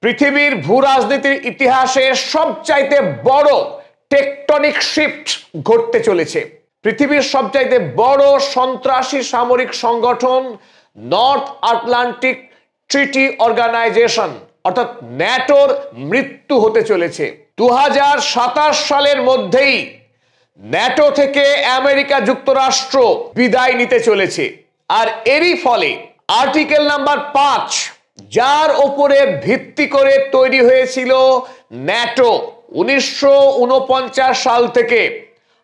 পৃথিবীর ভূ রাজনীতির ইতিহাসে সবচাইতে বড় টেকটনিক শিফট ঘটতে চলেছে। পৃথিবীর সবচাইতে বড় সন্ত্রাসী সামরিক সংগঠন নর্থ আটলান্টিক ট্রিটি অর্গানাইজেশন অর্থাৎ ন্যাটোর মৃত্যু হতে চলেছে। 2027 সালের মধ্যেই ন্যাটো থেকে আমেরিকা যুক্তরাষ্ট্র বিদায় নিতে চলেছে। আর এরই ফলে আর্টিকেল নাম্বার 5, যার ওপরে ভিত্তি করে তৈরি হয়েছিল ন্যাটো 1949 সাল থেকে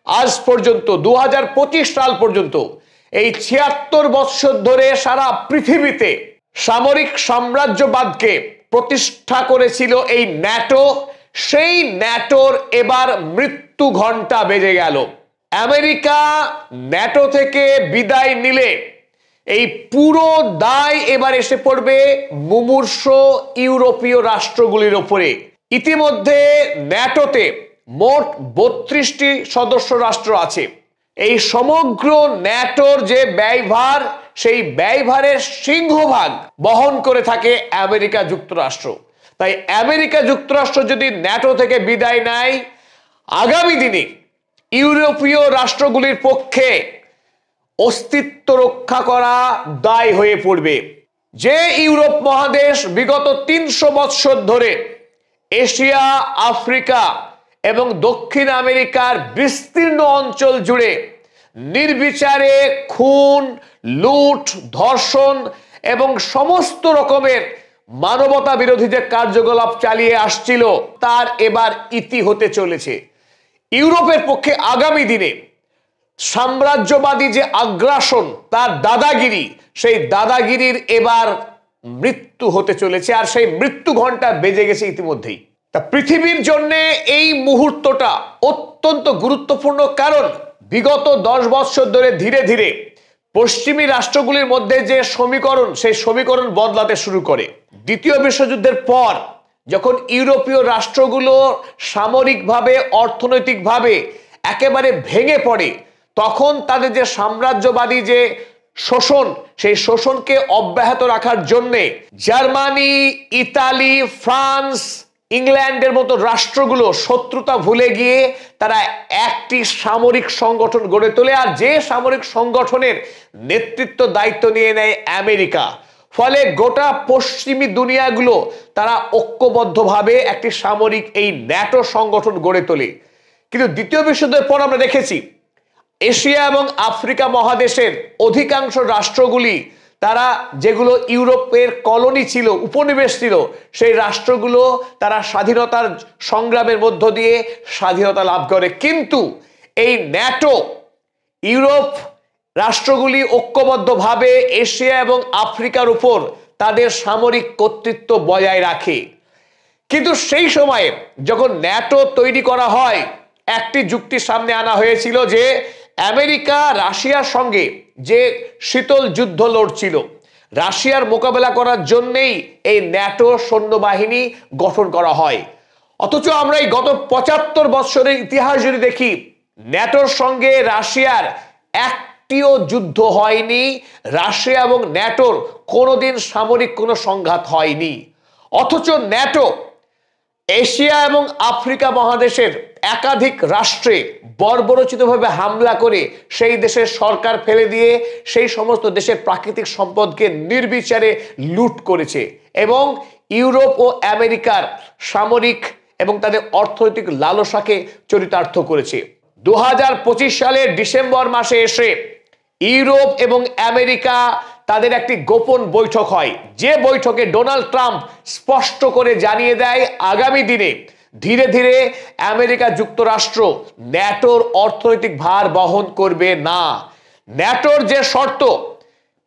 আজ পর্যন্ত 2025 সাল পর্যন্ত, এই 76 বছর ধরে সারা পৃথিবীতে সামরিক সাম্রাজ্যবাদকে প্রতিষ্ঠা করেছিল এই ন্যাটো। সেই ন্যাটোর এবার মৃত্যু ঘণ্টা বেজে গেল। আমেরিকা ন্যাটো থেকে বিদায় নিলে এই পুরো দায় এবার এসে পড়বে মুমূর্ষ ইউরোপীয় রাষ্ট্রগুলির উপরে। ইতিমধ্যে ন্যাটোতে মোট 32টি সদস্য রাষ্ট্র আছে। এই সমগ্র ন্যাটোর যে ব্যয়ভার, সেই ব্যয়ভারের সিংহভাগ বহন করে থাকে আমেরিকা যুক্তরাষ্ট্র। তাই আমেরিকা যুক্তরাষ্ট্র যদি ন্যাটো থেকে বিদায় নেয়, আগামী দিনে ইউরোপীয় রাষ্ট্রগুলির পক্ষে অস্তিত্ব রক্ষা করা দায় হয়ে পড়বে। যে ইউরোপ মহাদেশ বিগত 300 বছর ধরে এশিয়া, আফ্রিকা এবং দক্ষিণ আমেরিকার বিস্তীর্ণ অঞ্চল জুড়ে নির্বিচারে খুন, লুট, ধর্ষণ এবং সমস্ত রকমের মানবতা বিরোধী যে কার্যকলাপ চালিয়ে আসছিল, তার এবার ইতি হতে চলেছে। ইউরোপের পক্ষে আগামী দিনে সাম্রাজ্যবাদী যে আগ্রাসন, তার দাদাগিরি, সেই দাদাগিরির এবার মৃত্যু হতে চলেছে। আর সেই মৃত্যু ঘণ্টা বেজে গেছে ইতিমধ্যেই। তা পৃথিবীর জন্য এই মুহূর্তটা অত্যন্ত গুরুত্বপূর্ণ, কারণ বিগত 10 বছর ধরে ধীরে ধীরে পশ্চিমী রাষ্ট্রগুলির মধ্যে যে সমীকরণ, সেই সমীকরণ বদলাতে শুরু করে। দ্বিতীয় বিশ্বযুদ্ধের পর যখন ইউরোপীয় রাষ্ট্রগুলো সামরিকভাবে, অর্থনৈতিকভাবে একেবারে ভেঙে পড়ে, তখন তাদের যে সাম্রাজ্যবাদী যে শোষণ, সেই শোষণকে অব্যাহত রাখার জন্যে জার্মানি, ইতালি, ফ্রান্স, ইংল্যান্ডের মতো রাষ্ট্রগুলো শত্রুতা ভুলে গিয়ে তারা একটি সামরিক সংগঠন গড়ে তোলে। আর যে সামরিক সংগঠনের নেতৃত্ব দায়িত্ব নিয়ে নেয় আমেরিকা। ফলে গোটা পশ্চিমী দুনিয়াগুলো তারা ঐক্যবদ্ধভাবে একটি সামরিক এই ন্যাটো সংগঠন গড়ে তোলে। কিন্তু দ্বিতীয় বিশ্বযুদ্ধের পর আমরা দেখেছি এশিয়া এবং আফ্রিকা মহাদেশের অধিকাংশ রাষ্ট্রগুলি, তারা যেগুলো ইউরোপের কলোনি ছিল, উপনিবেশ ছিল, সেই রাষ্ট্রগুলো তারা স্বাধীনতার সংগ্রামের মধ্য দিয়ে স্বাধীনতা লাভ করে। কিন্তু এই ন্যাটো ইউরোপ রাষ্ট্রগুলি ঐক্যবদ্ধভাবে এশিয়া এবং আফ্রিকার উপর তাদের সামরিক কর্তৃত্ব বজায় রাখে। কিন্তু সেই সময়ে যখন ন্যাটো তৈরি করা হয়, একটি যুক্তি সামনে আনা হয়েছিল যে আমেরিকা রাশিয়ার সঙ্গে যে শীতল যুদ্ধ লড়ছিল, রাশিয়ার মোকাবেলা করার জন্যেই এই ন্যাটো সৈন্যবাহিনী গঠন করা হয়। অথচ আমরা এই গত 75 বছরের ইতিহাস যদি দেখি, ন্যাটোর সঙ্গে রাশিয়ার একটিও যুদ্ধ হয়নি। রাশিয়া এবং ন্যাটোর কোনোদিন সামরিক কোনো সংঘাত হয়নি। অথচ ন্যাটো এশিয়া এবং আফ্রিকা মহাদেশের একাধিক রাষ্ট্রে বর্বরোচিতভাবে হামলা করে সেই দেশের সরকার ফেলে দিয়ে সেই সমস্ত দেশের প্রাকৃতিক সম্পদকে নির্বিচারে লুট করেছে এবং ইউরোপ ও আমেরিকার সামরিক এবং তাদের অর্থনৈতিক লালসাকে চরিতার্থ করেছে। 2025 সালের ডিসেম্বর মাসে এসে ইউরোপ এবং আমেরিকা তাদের একটি গোপন বৈঠক হয়, যে বৈঠকে ডোনাল্ড ট্রাম্প স্পষ্ট করে জানিয়ে দেয় আগামী দিনে ধীরে ধীরে আমেরিকা যুক্তরাষ্ট্র ন্যাটোর অর্থনৈতিক ভার বহন করবে না। ন্যাটোর যে শর্ত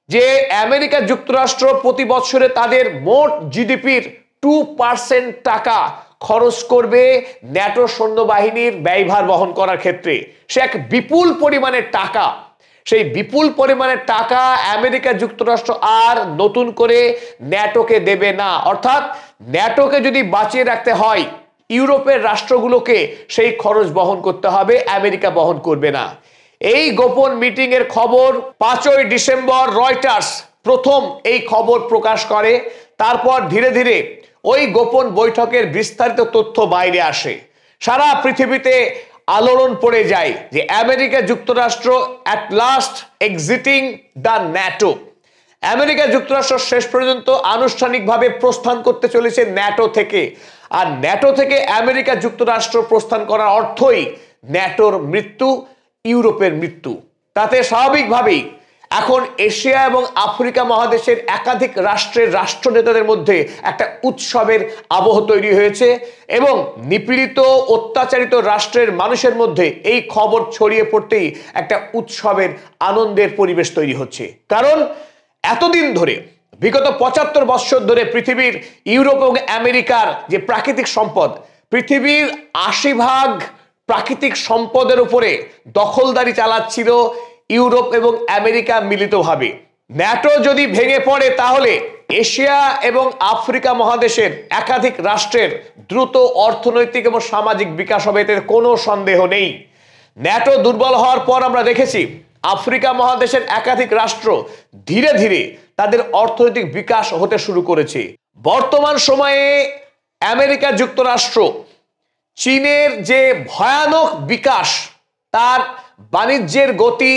যে আমেরিকা যুক্তরাষ্ট্র প্রতি বছরে তাদের মোট জিডিপির 2% টাকা খরচ করবে ন্যাটো সৈন্যবাহিনীর ব্যয়ভার বহন করার ক্ষেত্রে, সে এক বিপুল পরিমাণের টাকা। সেই বিপুল পরিমাণের টাকা আমেরিকা যুক্তরাষ্ট্র আর নতুন করে ন্যাটোকে দেবে না। অর্থাৎ ন্যাটোকে যদি বাঁচিয়ে রাখতে হয়, ইউরোপের রাষ্ট্রগুলোকে সেই খরচ বহন করতে হবে, আমেরিকা বহন করবে না। এই গোপন মিটিং এর খবর 5ই ডিসেম্বর রয়টার্স প্রথম এই খবর প্রকাশ করে। তারপর ধীরে ধীরে ওই গোপন বৈঠকের বিস্তারিত তথ্য বাইরে আসে। সারা পৃথিবীতে আলোড়ন পড়ে যায় যে আমেরিকা যুক্তরাষ্ট্র at last exciting the NATO. America যুক্তরাষ্ট্র শেষ পর্যন্ত আনুষ্ঠানিকভাবে প্রস্থান করতে চলেছে ন্যাটো থেকে। আর ন্যাটো থেকে আমেরিকা যুক্তরাষ্ট্র প্রস্থান করার অর্থই ন্যাটোর মৃত্যু, ইউরোপের মৃত্যু। তাতে স্বাভাবিকভাবেই এখন এশিয়া এবং আফ্রিকা মহাদেশের একাধিক রাষ্ট্রের রাষ্ট্রনেতাদের মধ্যে একটা উৎসবের আবহ তৈরি হয়েছে এবং নিপীড়িত অত্যাচারিত রাষ্ট্রের মানুষের মধ্যে এই খবর ছড়িয়ে পড়তেই একটা উৎসবের আনন্দের পরিবেশ তৈরি হচ্ছে। কারণ এতদিন ধরে, বিগত ৭৫ বছর ধরে পৃথিবীর ইউরোপ এবং আমেরিকার যে প্রাকৃতিক সম্পদ, পৃথিবীর ৮০% প্রাকৃতিক সম্পদের উপরে দখলদারি চালাচ্ছিল ইউরোপ এবং আমেরিকা মিলিতভাবে। ন্যাটো যদি ভেঙে পড়ে তাহলে এশিয়া এবং আফ্রিকা মহাদেশের একাধিক রাষ্ট্রের দ্রুত অর্থনৈতিক এবং সামাজিক বিকাশ হবে, এতে কোনো সন্দেহ নেই। ন্যাটো দুর্বল হওয়ার পর আমরা দেখেছি আফ্রিকা মহাদেশের একাধিক রাষ্ট্র ধীরে ধীরে তাদের অর্থনৈতিক বিকাশ হতে শুরু করেছে। বর্তমান সময়ে আমেরিকা যুক্তরাষ্ট্র চীনের যে ভয়ানক বিকাশ, তার বাণিজ্যের গতি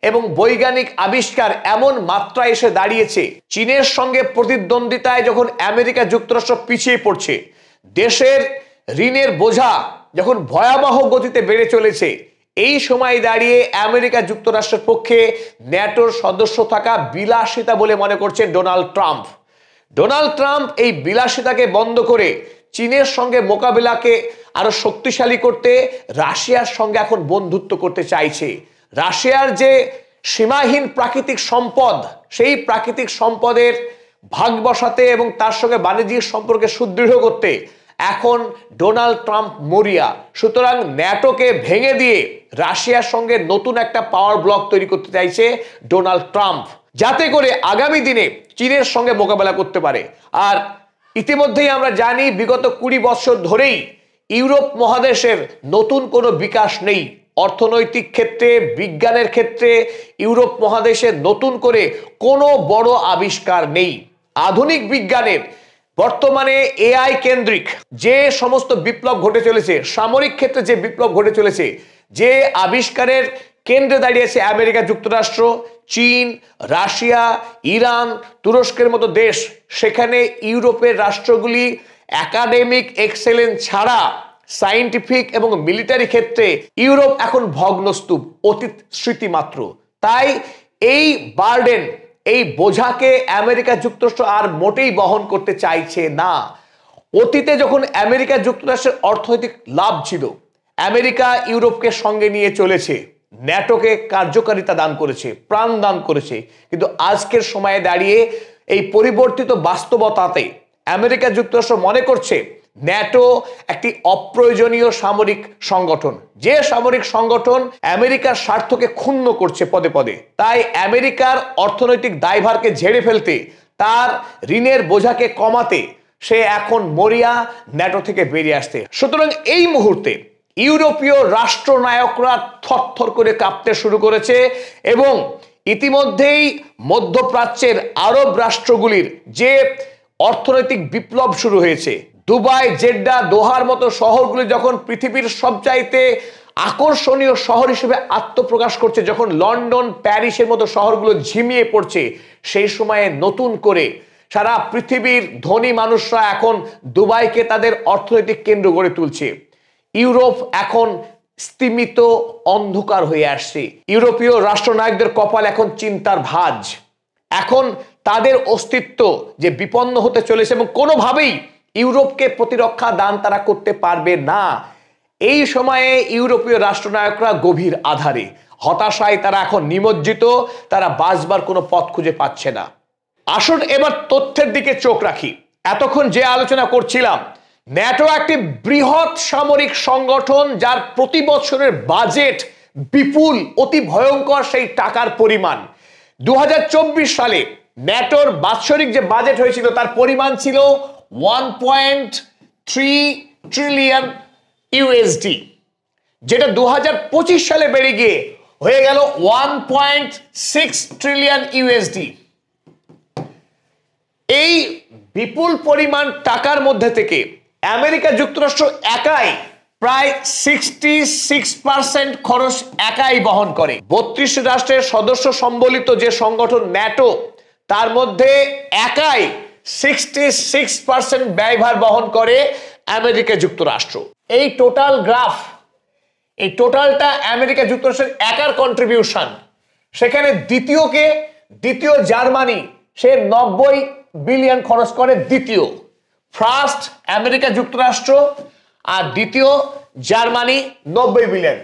এবং বৈজ্ঞানিক আবিষ্কার এমন মাত্রায় এসে দাঁড়িয়েছে, চীনের সঙ্গে প্রতিদ্বন্দ্বিতায় যখন আমেরিকা যুক্তরাষ্ট্র পিছিয়ে পড়ছে, দেশের ঋণের বোঝা যখন ভয়াবহ গতিতে বেড়ে চলেছে, এই সময় দাঁড়িয়ে আমেরিকা যুক্তরাষ্ট্রের পক্ষে ন্যাটোর সদস্য থাকা বিলাসিতা বলে মনে করছেন ডোনাল্ড ট্রাম্প। ডোনাল্ড ট্রাম্প এই বিলাসিতাকে বন্ধ করে চীনের সঙ্গে মোকাবিলাকে আরো শক্তিশালী করতে রাশিয়ার সঙ্গে এখন বন্ধুত্ব করতে চাইছে। রাশিয়ার যে সীমাহীন প্রাকৃতিক সম্পদ, সেই প্রাকৃতিক সম্পদের ভাগ বসাতে এবং তার সঙ্গে বাণিজ্যিক সম্পর্কে সুদৃঢ় করতে এখন ডোনাল্ড ট্রাম্প মরিয়া। সুতরাং ন্যাটোকে ভেঙে দিয়ে রাশিয়ার সঙ্গে নতুন একটা পাওয়ার ব্লক তৈরি করতে চাইছে ডোনাল্ড ট্রাম্প, যাতে করে আগামী দিনে চীনের সঙ্গে মোকাবেলা করতে পারে। আর ইতিমধ্যেই আমরা জানি বিগত ২০ বছর ধরেই ইউরোপ মহাদেশের নতুন কোনো বিকাশ নেই। অর্থনৈতিক ক্ষেত্রে, বিজ্ঞানের ক্ষেত্রে ইউরোপ মহাদেশে নতুন করে কোনো বড় আবিষ্কার নেই। আধুনিক বিজ্ঞানের বর্তমানে এআই কেন্দ্রিক যে সমস্ত বিপ্লব ঘটে চলেছে, সামরিক ক্ষেত্রে যে বিপ্লব ঘটে চলেছে, যে আবিষ্কারের কেন্দ্রে দাঁড়িয়েছে আমেরিকা যুক্তরাষ্ট্র, চীন, রাশিয়া, ইরান, তুরস্কের মতো দেশ, সেখানে ইউরোপের রাষ্ট্রগুলি একাডেমিক এক্সেলেন্স ছাড়া সায়েন্টিফিক এবং মিলিটারি ক্ষেত্রে ইউরোপ এখন ভগ্নস্তূপ, অতীত স্মৃতি মাত্র। তাই এই বার্ডেন, এই বোঝাকে আমেরিকা যুক্তরাষ্ট্র আর মোটেই বহন করতে চাইছে না। অতীতে যখন আমেরিকা যুক্তরাষ্ট্রের অর্থনৈতিক লাভ ছিল, আমেরিকা ইউরোপকে সঙ্গে নিয়ে চলেছে, ন্যাটোকে কার্যকারিতা দান করেছে, প্রাণ দান করেছে। কিন্তু আজকের সময়ে দাঁড়িয়ে এই পরিবর্তিত বাস্তবতাতে আমেরিকা যুক্তরাষ্ট্র মনে করছে ন্যাটো একটি অপ্রয়োজনীয় সামরিক সংগঠন, যে সামরিক সংগঠন আমেরিকার স্বার্থকে ক্ষুণ্ণ করছে পদে পদে। তাই আমেরিকার অর্থনৈতিক দায়ভারকে ঝেড়ে ফেলতে, তার ঋণের বোঝাকে কমাতে সে এখন মরিয়া ন্যাটো থেকে বেরিয়ে আসতে। সুতরাং এই মুহূর্তে ইউরোপীয় রাষ্ট্রনায়করা থরথর করে কাঁপতে শুরু করেছে এবং ইতিমধ্যেই মধ্যপ্রাচ্যের আরব রাষ্ট্রগুলির যে অর্থনৈতিক বিপ্লব শুরু হয়েছে, দুবাই, জেড্ডা, দোহার মতো শহরগুলি যখন পৃথিবীর সবচাইতে আকর্ষণীয় শহর হিসেবে আত্মপ্রকাশ করছে, যখন লন্ডন, প্যারিসের মতো শহরগুলো ঝিমিয়ে পড়ছে, সেই সময়ে নতুন করে সারা পৃথিবীর ধনী মানুষরা এখন দুবাইকে তাদের অর্থনৈতিক কেন্দ্র গড়ে তুলছে। ইউরোপ এখন স্তিমিত অন্ধকার হয়ে আসছে। ইউরোপীয় রাষ্ট্রনায়কদের কপাল এখন চিন্তার ভাঁজ। এখন তাদের অস্তিত্ব যে বিপন্ন হতে চলেছে এবং কোনোভাবেই ইউরোপকে প্রতিরক্ষা দান তারা করতে পারবে না। এই সময়ে ইউরোপীয় রাষ্ট্রনায়করা গভীর আধারে, হতাশায় তারা এখন নিমজ্জিত, তারা বাঁচবার কোনো পথ খুঁজে পাচ্ছে না। আসুন এবার তথ্যের দিকে চোখ রাখি। এতক্ষণ যে আলোচনা করছিলাম, ন্যাটো একটি বৃহৎ সামরিক সংগঠন, যার প্রতি বছরের বাজেট বিপুল, অতি ভয়ঙ্কর সেই টাকার পরিমাণ। 2024 সালে ন্যাটোর বাৎসরিক যে বাজেট হয়েছিল তার পরিমাণ ছিল 1.3 ট্রিলিয়ন ইউএসডি, যেটা 2025 সালে বেড়ে গিয়ে হয়ে গেল 1.6 ট্রিলিয়ন ইউএসডি। এই বিপুল পরিমাণ টাকার মধ্যে থেকে আমেরিকা যুক্তরাষ্ট্র একাই প্রায় 66% খরচ একাই বহন করে। 32 রাষ্ট্রের সদস্য সম্বলিত যে সংগঠন ন্যাটো, তার মধ্যে একাই 66% ব্যয়ভার বহন করে আমেরিকা যুক্তরাষ্ট্র। এই টোটাল গ্রাফ, এই টোটালটা আমেরিকা যুক্তরাষ্ট্রের একার কন্ট্রিবিউশন। সেখানে দ্বিতীয় জার্মানি, সে 90 বিলিয়ন খরচ করে। দ্বিতীয় ফার্স্ট আমেরিকা যুক্তরাষ্ট্র, আর দ্বিতীয় জার্মানি 90 বিলিয়ন।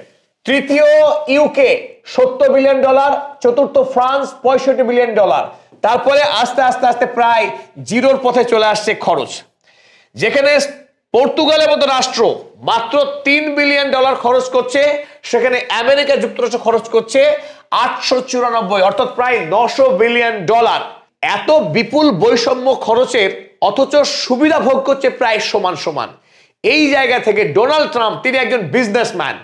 তৃতীয় ইউকে 70 বিলিয়ন ডলার, চতুর্থ ফ্রান্স 65 বিলিয়ন ডলার। তারপরে আস্তে আস্তে আস্তে প্রায় জিরোর পথে চলে আসছে খরচ। যেখানে পর্তুগালের মতো রাষ্ট্র মাত্র 3 বিলিয়ন ডলার খরচ করছে, সেখানে আমেরিকা যুক্তরাষ্ট্র খরচ করছে 894, অর্থাৎ প্রায় 900 বিলিয়ন ডলার। এত বিপুল বৈষম্য খরচের, অথচ সুবিধা ভোগ করছে প্রায় সমান সমান। এই জায়গা থেকে ডোনাল্ড ট্রাম্প, তিনি একজন বিজনেসম্যান,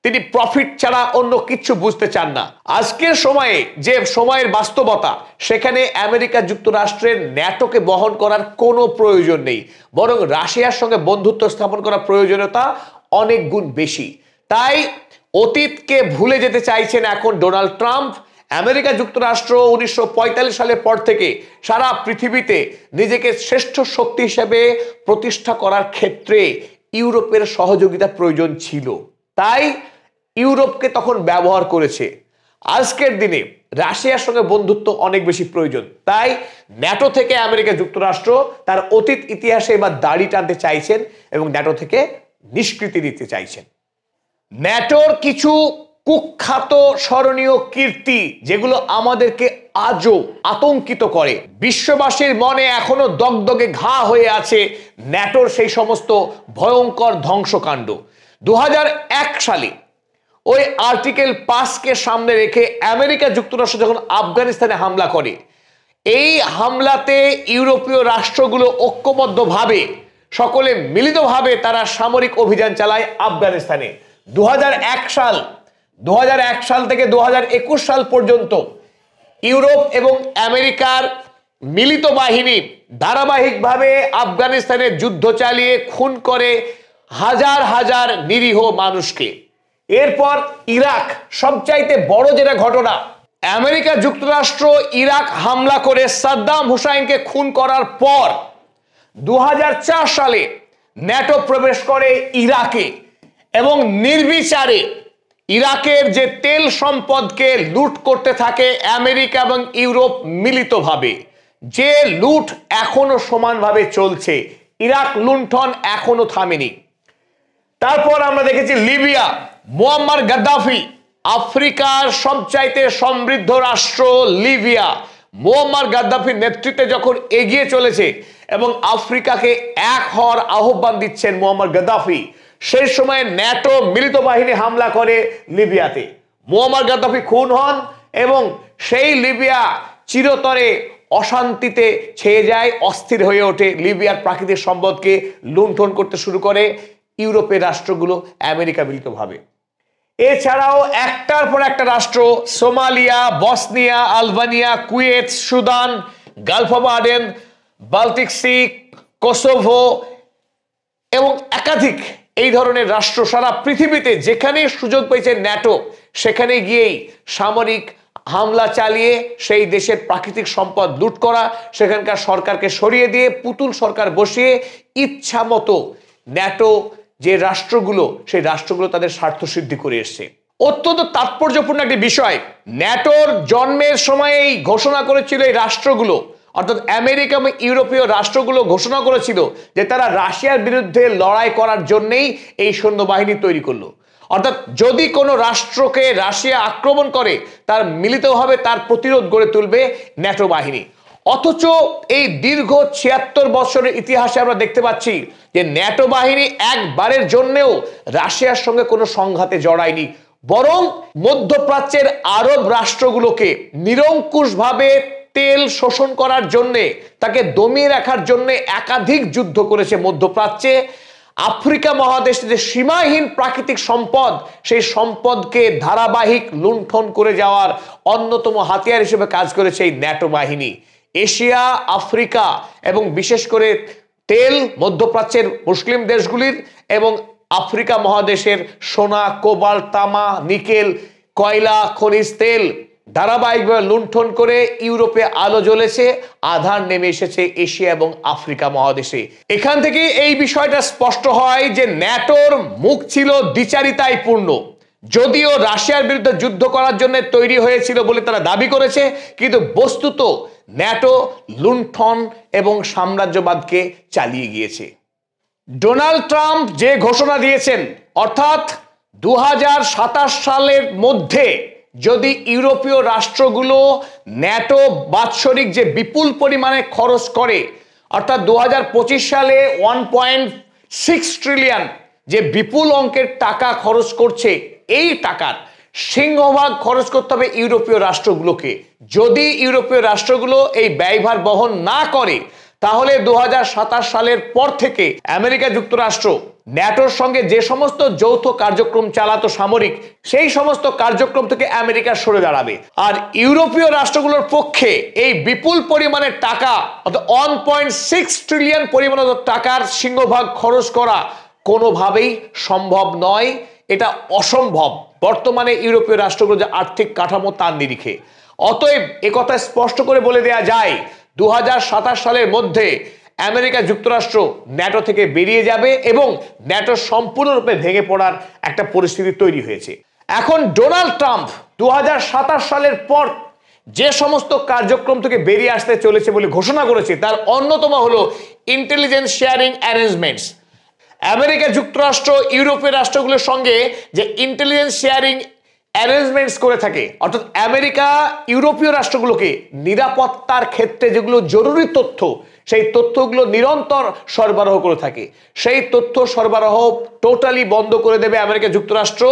তিনি প্রফিট ছাড়া অন্য কিছু বুঝতে চান না। আজকের সময়ে যে সময়ের বাস্তবতা, সেখানে আমেরিকা যুক্তরাষ্ট্রের ন্যাটোকে বহন করার কোনো প্রয়োজন নেই, বরং রাশিয়ার সঙ্গে বন্ধুত্ব স্থাপন করার প্রয়োজনীয়তা অনেক গুণ বেশি। তাই অতীতকে ভুলে যেতে চাইছেন এখন ডোনাল্ড ট্রাম্প। আমেরিকা যুক্তরাষ্ট্র 1945 সালের পর থেকে সারা পৃথিবীতে নিজেকে শ্রেষ্ঠ শক্তি হিসেবে প্রতিষ্ঠা করার ক্ষেত্রে ইউরোপের সহযোগিতা প্রয়োজন ছিল, তাই ইউরোপকে তখন ব্যবহার করেছে। আজকের দিনে রাশিয়ার সঙ্গে বন্ধুত্ব অনেক বেশি প্রয়োজন, তাই ন্যাটো থেকে আমেরিকা যুক্তরাষ্ট্র তার অতীত ইতিহাসে এবার দাড়ি টানতে চাইছেন এবং ন্যাটো থেকে নিষ্কৃতি দিতে চাইছেন। ন্যাটোর কিছু কুখ্যাত স্মরণীয় কীর্তি, যেগুলো আমাদেরকে আজও আতঙ্কিত করে। বিশ্ববাসীর মনে এখনো দগদগে ঘা হয়ে আছে ন্যাটোর সেই সমস্ত ভয়ঙ্কর ধ্বংসকাণ্ড। 2001 সালে ওই আর্টিকেল 5কে সামনে রেখে আমেরিকা যুক্তরাষ্ট্র যখন আফগানিস্তানে হামলা করে, এই হামলাতে ইউরোপীয় রাষ্ট্রগুলো ঐক্যবদ্ধভাবে, সকলে মিলিতভাবে তারা সামরিক অভিযান চালায় আফগানিস্তানে। 2001 সাল থেকে 2021 সাল পর্যন্ত ইউরোপ এবং আমেরিকার মিলিত বাহিনী ধারাবাহিকভাবে আফগানিস্তানে যুদ্ধ চালিয়ে খুন করে হাজার হাজার নিরীহ মানুষকে। এরপর ইরাক, সবচাইতে বড় যেটা ঘটনা, আমেরিকা যুক্তরাষ্ট্র ইরাক হামলা করে সাদ্দাম হুসাইনকে খুন করার পর 2004 সালে ন্যাটো প্রবেশ করে ইরাকে এবং নির্বিচারে ইরাকের যে তেল সম্পদকে লুট করতে থাকে আমেরিকা এবং ইউরোপ মিলিতভাবে। যে লুট এখনো সমানভাবে চলছে, ইরাক লুণ্ঠন এখনো থামেনি। তারপর আমরা দেখেছি লিবিয়া, মুয়াম্মার গাদ্দাফি, আফ্রিকার সবচাইতে সমৃদ্ধ রাষ্ট্র লিবিয়া, মুয়াম্মার গাদ্দাফির নেতৃত্বে যখন এগিয়ে চলেছে এবং আফ্রিকাকে এক হওয়ার আহ্বান দিচ্ছেন মুয়াম্মার গাদ্দাফি, সেই সময় ন্যাটো মিলিত বাহিনী হামলা করে লিবিয়াতে। মুয়াম্মার গাদ্দাফি খুন হন এবং সেই লিবিয়া চিরতরে অশান্তিতে ছেয়ে যায়, অস্থির হয়ে ওঠে। লিবিয়ার প্রাকৃতিক সম্পদকে লুণ্ঠন করতে শুরু করে ইউরোপের রাষ্ট্রগুলো, আমেরিকা মিলিতভাবে। এছাড়াও একটার পর একটা রাষ্ট্র, Somalia, Bosnia, Albania, Kuwait, Sudan, Gulf of Aden, Baltic Sea, Kosovo এবং একাধিক এই ধরনের রাষ্ট্র সারা পৃথিবীতে যেখানে সুযোগ পেয়েছে ন্যাটো, সেখানে গিয়েই সামরিক হামলা চালিয়ে সেই দেশের প্রাকৃতিক সম্পদ লুট করা, সেখানকার সরকারকে সরিয়ে দিয়ে পুতুল সরকার বসিয়ে ইচ্ছা মতো ন্যাটো যে রাষ্ট্রগুলো, সেই রাষ্ট্রগুলো তাদের স্বার্থ সিদ্ধি করে এসছে। অত্যন্ত তাৎপর্যপূর্ণ একটি বিষয়, ন্যাটোর জন্মের সময়ই ঘোষণা করেছিল এই রাষ্ট্রগুলো, অর্থাৎ আমেরিকা এবং ইউরোপীয় রাষ্ট্রগুলো ঘোষণা করেছিল যে তারা রাশিয়ার বিরুদ্ধে লড়াই করার জন্যই এই সৈন্যবাহিনী তৈরি করলো। অর্থাৎ যদি কোনো রাষ্ট্রকে রাশিয়া আক্রমণ করে, তার মিলিতভাবে তার প্রতিরোধ গড়ে তুলবে ন্যাটো বাহিনী। অথচ এই দীর্ঘ 76 বছরের ইতিহাসে আমরা দেখতে পাচ্ছি যে ন্যাটো বাহিনী একবারের জন্যেও রাশিয়ার সঙ্গে কোনো সংঘাতে জড়ায়নি, বরং মধ্যপ্রাচ্যের আরব রাষ্ট্রগুলোকে নিরঙ্কুশভাবে তেল শোষণ করার জন্যে, তাকে দমিয়ে রাখার জন্যে একাধিক যুদ্ধ করেছে মধ্যপ্রাচ্যে। আফ্রিকা মহাদেশে যে সীমাহীন প্রাকৃতিক সম্পদ, সেই সম্পদকে ধারাবাহিক লুণ্ঠন করে যাওয়ার অন্যতম হাতিয়ার হিসেবে কাজ করেছে এই ন্যাটো বাহিনী। এশিয়া, আফ্রিকা এবং বিশেষ করে তেল, মধ্যপ্রাচ্যের মুসলিম দেশগুলির এবং আফ্রিকা মহাদেশের সোনা, কোবাল্ট, তামা, নিকেল, কয়লা, খনিজ তেল ধারাবাহিকভাবে লুণ্ঠন করে ইউরোপে আলো জ্বলেছে, আধার নেমে এসেছে এশিয়া এবং আফ্রিকা মহাদেশে। এখান থেকে এই বিষয়টা স্পষ্ট হয় যে ন্যাটোর মুখ ছিল দ্বিচারিতায় পূর্ণ। যদিও রাশিয়ার বিরুদ্ধে যুদ্ধ করার জন্য তৈরি হয়েছিল বলে তারা দাবি করেছে, কিন্তু বস্তুত ন্যাটো লুণ্ঠন এবং সাম্রাজ্যবাদকে চালিয়ে গিয়েছে। ডোনাল্ড ট্রাম্প যে ঘোষণা দিয়েছেন, অর্থাৎ 2027 সালের মধ্যে যদি ইউরোপীয় রাষ্ট্রগুলো ন্যাটো বাৎসরিক যে বিপুল পরিমাণে খরচ করে, অর্থাৎ 2025 সালে 1.6 ট্রিলিয়ন যে বিপুল অঙ্কের টাকা খরচ করছে, এই টাকার সিংহভাগ খরচ করতে হবে ইউরোপীয় রাষ্ট্রগুলোকে। যদি ইউরোপীয় রাষ্ট্রগুলো এই ব্যয়ভার বহন না করে, তাহলে 2027 সালের পর থেকে আমেরিকা যুক্তরাষ্ট্র ন্যাটোর সঙ্গে যে সমস্ত যৌথ কার্যক্রম চালাতো সামরিক, সেই সমস্ত কার্যক্রম থেকে আমেরিকা সরে দাঁড়াবে। আর ইউরোপীয় রাষ্ট্রগুলোর পক্ষে এই বিপুল পরিমাণের টাকা, অর্থাৎ 1.6 ট্রিলিয়ন পরিমাণ টাকার সিংহভাগ খরচ করা কোনোভাবেই সম্ভব নয়। এটা অসম্ভব বর্তমানে ইউরোপীয় রাষ্ট্রগুলো যে আর্থিক কাঠামো তার নিরিখে। অতএব একথা স্পষ্ট করে বলে দেয়া যায়, 2027 সালের মধ্যে আমেরিকা যুক্তরাষ্ট্র ন্যাটো থেকে বেরিয়ে যাবে এবং ন্যাটো সম্পূর্ণরূপে ভেঙে পড়ার একটা পরিস্থিতি তৈরি হয়েছে। এখন ডোনাল্ড ট্রাম্প 2027 সালের পর যে সমস্ত কার্যক্রম থেকে বেরিয়ে আসতে চলেছে বলে ঘোষণা করেছে, তার অন্যতম হলো ইন্টেলিজেন্স শেয়ারিং অ্যারেঞ্জমেন্টস। আমেরিকা যুক্তরাষ্ট্র ইউরোপীয় রাষ্ট্রগুলোর সঙ্গে যে ইন্টেলিজেন্স শেয়ারিং অ্যারেঞ্জমেন্টস করে থাকে, অর্থাৎ আমেরিকা ইউরোপীয় রাষ্ট্রগুলোকে নিরাপত্তার ক্ষেত্রে যেগুলো জরুরি তথ্য, সেই তথ্যগুলো নিরন্তর সরবরাহ করে থাকে। সেই তথ্য সরবরাহ টোটালি বন্ধ করে দেবে আমেরিকা যুক্তরাষ্ট্র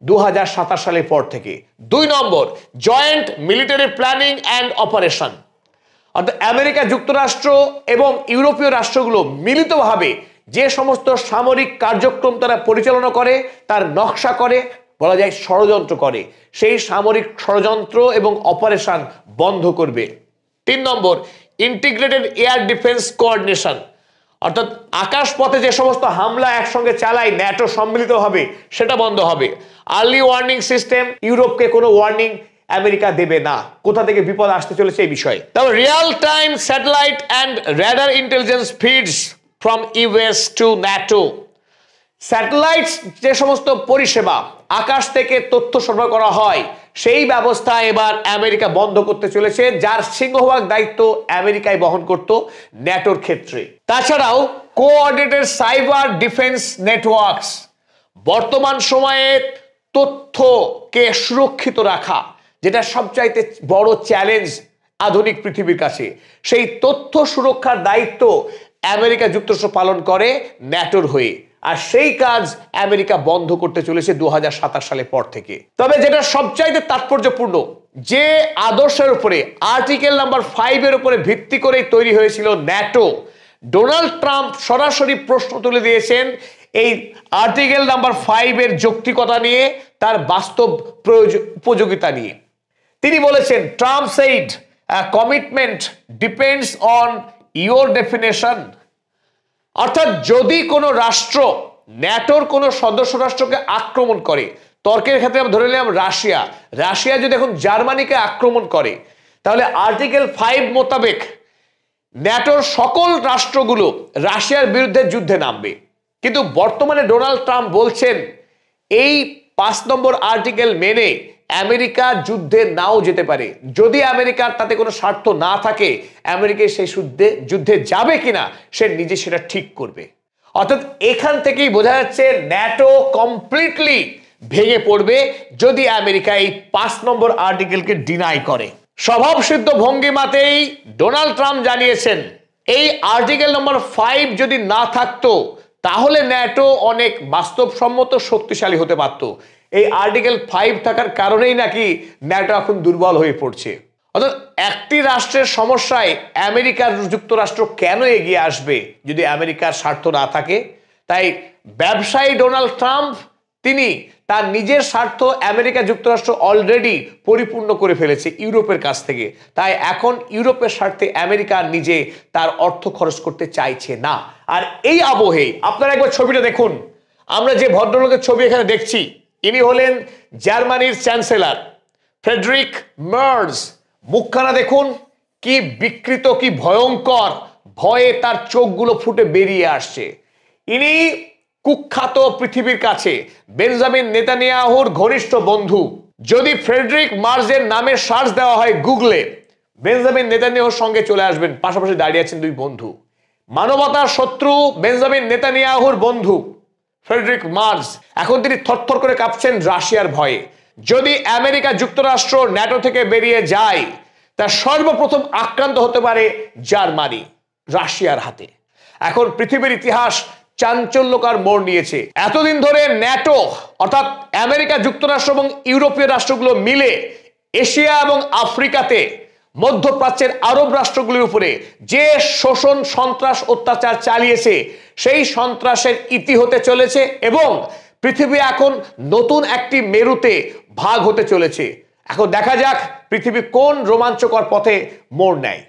2027 সালের পর থেকে। 2 নম্বর, joint military planning and operation, অর্থাৎ আমেরিকা যুক্তরাষ্ট্র এবং ইউরোপীয় রাষ্ট্রগুলো মিলিতভাবে যে সমস্ত সামরিক কার্যক্রম তারা পরিচালনা করে, তার নকশা করে, বলা যায় ষড়যন্ত্র করে, সেই সামরিক ষড়যন্ত্র এবং অপারেশন বন্ধ করবে। 3 নম্বর, ইন্টিগ্রেটেড এয়ার ডিফেন্স কোঅর্ডিনেশন, অর্থাৎ আকাশপথে যে সমস্ত হামলা একসঙ্গে চালায় ন্যাটো সম্মিলিতভাবে, সেটা বন্ধ হবে। আর্লি ওয়ার্নিং সিস্টেম, ইউরোপকে কোনো ওয়ার্নিং আমেরিকা দেবে না কোথা থেকে বিপদ আসতে চলেছে এই বিষয়ে। তারপর real time satellite and radar intelligence feeds from US to NATO. Satellite যে সমস্ত পরিষেবা আকাশ থেকে তথ্য সরবরাহ করা হয়, সেই ব্যবস্থা এবার আমেরিকা বন্ধ করতে চলেছে, যার সিংহভাগ দায়িত্ব আমেরিকায় বহন করত ন্যাটোর ক্ষেত্রে। তাছাড়াও কোঅর্ডিনেটেড সাইবার ডিফেন্স নেটওয়ার্কস, বর্তমান সময়ে তথ্যকে সুরক্ষিত রাখা যেটা সবচাইতে বড় চ্যালেঞ্জ আধুনিক পৃথিবীর কাছে, সেই তথ্য সুরক্ষার দায়িত্ব আমেরিকা যুক্তরাষ্ট্র পালন করে ন্যাটোর হয়ে। আর সেই কাজ আমেরিকা বন্ধ করতে চলেছে 2027 সালের পর থেকে। তবে যেটা সবচাইতে তাৎপর্যপূর্ণ, যে আদর্শের উপরে আর্টিকেল নাম্বার 5 এর উপরে ভিত্তি করেই তৈরি হয়েছিল ন্যাটো, ডোনাল্ড ট্রাম্প সরাসরি প্রশ্ন তুলে দিয়েছেন এই আর্টিকেল নাম্বার 5 এর যৌক্তিকতা নিয়ে, তার বাস্তব উপযোগিতা নিয়ে। তিনি বলেছেন, Trump said commitment depends on your definition, অর্থাৎ যদি কোনো রাষ্ট্র ন্যাটোর কোনো সদস্য রাষ্ট্রকে আক্রমণ করে, তর্কের ক্ষেত্রে আমরা ধরে নিলাম রাশিয়া যদি এখন জার্মানিকে আক্রমণ করে, তাহলে আর্টিকেল 5 মোতাবেক ন্যাটোর সকল রাষ্ট্রগুলো রাশিয়ার বিরুদ্ধে যুদ্ধে নামবে। কিন্তু বর্তমানে ডোনাল্ড ট্রাম্প বলছেন এই 5 নম্বর আর্টিকেল মেনে আমেরিকা যুদ্ধে নাও যেতে পারে। যদি আমেরিকার তাতে কোনো স্বার্থ না থাকে, আমেরিকা সেই যুদ্ধে যাবে কিনা সে নিজে সেটা ঠিক করবে। অর্থাৎ এখান থেকেই বোঝা যাচ্ছে ন্যাটো কমপ্লিটলি ভেঙে পড়বে যদি আমেরিকা এই 5 নম্বর আর্টিকেলকে ডিনাই করে। স্বভাবসিদ্ধ ভঙ্গিমাতেই ডোনাল্ড ট্রাম্প জানিয়েছেন এই আর্টিকেল নম্বর 5 যদি না থাকতো, তাহলে ন্যাটো অনেক বাস্তবসম্মত শক্তিশালী হতে পারত। এই আর্টিকেল 5 থাকার কারণেই নাকি ন্যাটো এখন দুর্বল হয়ে পড়ছে। অর্থাৎ একটি রাষ্ট্রের সমস্যায় আমেরিকার যুক্তরাষ্ট্র কেন এগিয়ে আসবে যদি আমেরিকার স্বার্থ না থাকে? তাই ব্যবসায়ী ডোনাল্ড ট্রাম্প তিনি তার নিজের স্বার্থ আমেরিকা যুক্তরাষ্ট্র অলরেডি পরিপূর্ণ করে ফেলেছে ইউরোপের কাছ থেকে। তাই এখন ইউরোপের স্বার্থে আমেরিকা নিজে তার অর্থ খরচ করতে চাইছে না। আর এই আবহে আপনারা একবার ছবিটা দেখুন। আমরা যে ভদ্রলোকের ছবি এখানে দেখছি, ইনি হলেন জার্মানির চ্যান্সেলর ফ্রেডরিক মার্জ। মুখখানা দেখুন, কি বিকৃত, কি ভয়ঙ্কর, ভয়ে তার চোখগুলো ফুটে বেরিয়ে আসছে। ইনি কুখ্যাত পৃথিবীর কাছে বেঞ্জামিন নেতানিয়াহুর ঘনিষ্ঠ বন্ধু। যদি ফ্রেডরিক মার্জের নামে সার্চ দেওয়া হয় গুগলে, বেঞ্জামিন নেতানিয়াহুর সঙ্গে চলে আসবেন, পাশাপাশি দাঁড়িয়ে আছেন দুই বন্ধু। মানবতার শত্রু বেঞ্জামিন নেতানিয়াহুর বন্ধু ফ্রেডরিক মার্জ। এখন তিনি থরথর করে কাঁপছেন রাশিয়ার ভয়ে। যদি আমেরিকা যুক্তরাষ্ট্র ন্যাটো থেকে বেরিয়ে যায়, তা সর্বপ্রথম আক্রান্ত হতে পারে জার্মানি, রাশিয়ার হাতে। এখন পৃথিবীর ইতিহাস চাঞ্চল্যকর মোড় নিয়েছে। এতদিন ধরে ন্যাটো অর্থাৎ আমেরিকা যুক্তরাষ্ট্র এবং ইউরোপীয় রাষ্ট্রগুলো মিলে এশিয়া এবং আফ্রিকাতে মধ্যপ্রাচ্যের আরব রাষ্ট্রগুলির উপরে যে শোষণ, সন্ত্রাস, অত্যাচার চালিয়েছে, সেই সন্ত্রাসের ইতি হতে চলেছে এবং পৃথিবী এখন নতুন একটি মেরুতে ভাগ হতে চলেছে। এখন দেখা যাক পৃথিবী কোন রোমাঞ্চকর পথে মোড় নেয়।